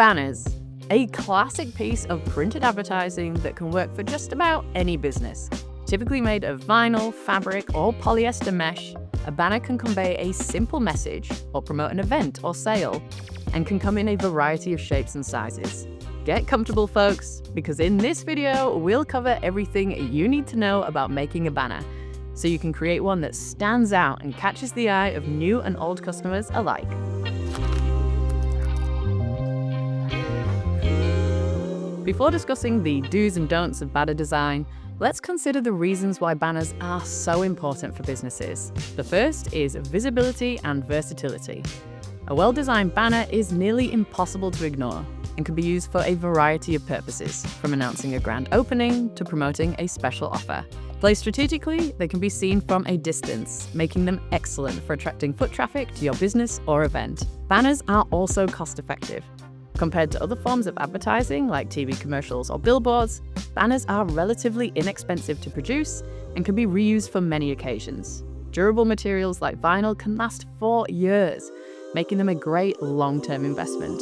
Banners, a classic piece of printed advertising that can work for just about any business. Typically made of vinyl, fabric, or polyester mesh, a banner can convey a simple message or promote an event or sale, and can come in a variety of shapes and sizes. Get comfortable, folks, because in this video, we'll cover everything you need to know about making a banner, so you can create one that stands out and catches the eye of new and old customers alike. Before discussing the do's and don'ts of banner design, let's consider the reasons why banners are so important for businesses. The first is visibility and versatility. A well-designed banner is nearly impossible to ignore and can be used for a variety of purposes, from announcing a grand opening to promoting a special offer. Placed strategically, they can be seen from a distance, making them excellent for attracting foot traffic to your business or event. Banners are also cost-effective. Compared to other forms of advertising like TV commercials or billboards, banners are relatively inexpensive to produce and can be reused for many occasions. Durable materials like vinyl can last for years, making them a great long-term investment.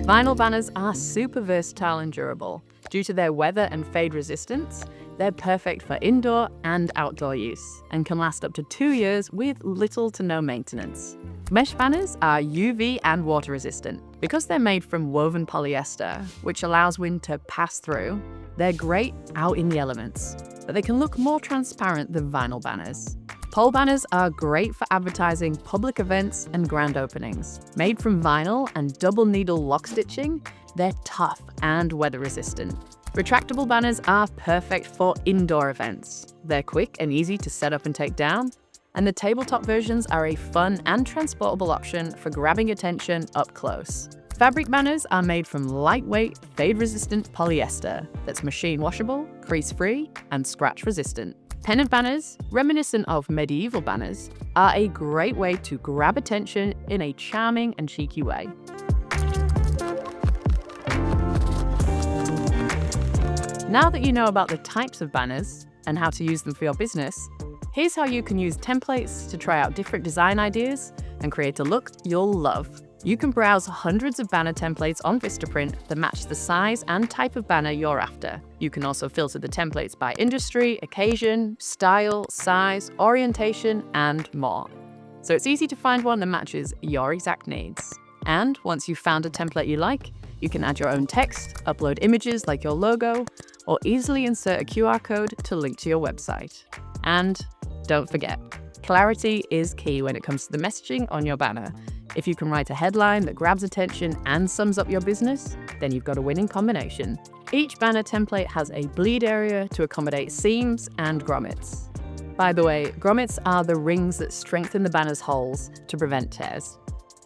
Vinyl banners are super versatile and durable. Due to their weather and fade resistance, they're perfect for indoor and outdoor use and can last up to 2 years with little to no maintenance. Mesh banners are UV and water resistant. Because they're made from woven polyester, which allows wind to pass through, they're great out in the elements, but they can look more transparent than vinyl banners. Pole banners are great for advertising public events and grand openings. Made from vinyl and double needle lock stitching, they're tough and weather resistant. Retractable banners are perfect for indoor events. They're quick and easy to set up and take down, and the tabletop versions are a fun and transportable option for grabbing attention up close. Fabric banners are made from lightweight, fade-resistant polyester that's machine washable, crease-free, and scratch-resistant. Pennant banners, reminiscent of medieval banners, are a great way to grab attention in a charming and cheeky way. Now that you know about the types of banners and how to use them for your business, here's how you can use templates to try out different design ideas and create a look you'll love. You can browse hundreds of banner templates on VistaPrint that match the size and type of banner you're after. You can also filter the templates by industry, occasion, style, size, orientation, and more. So it's easy to find one that matches your exact needs. And once you've found a template you like, you can add your own text, upload images like your logo, or easily insert a QR code to link to your website. And don't forget, clarity is key when it comes to the messaging on your banner. If you can write a headline that grabs attention and sums up your business, then you've got a winning combination. Each banner template has a bleed area to accommodate seams and grommets. By the way, grommets are the rings that strengthen the banner's holes to prevent tears.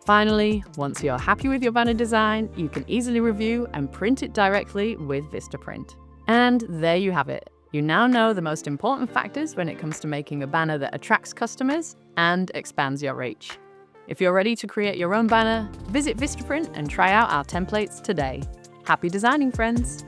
Finally, once you're happy with your banner design, you can easily review and print it directly with VistaPrint. And there you have it. You now know the most important factors when it comes to making a banner that attracts customers and expands your reach. If you're ready to create your own banner, visit VistaPrint and try out our templates today. Happy designing, friends!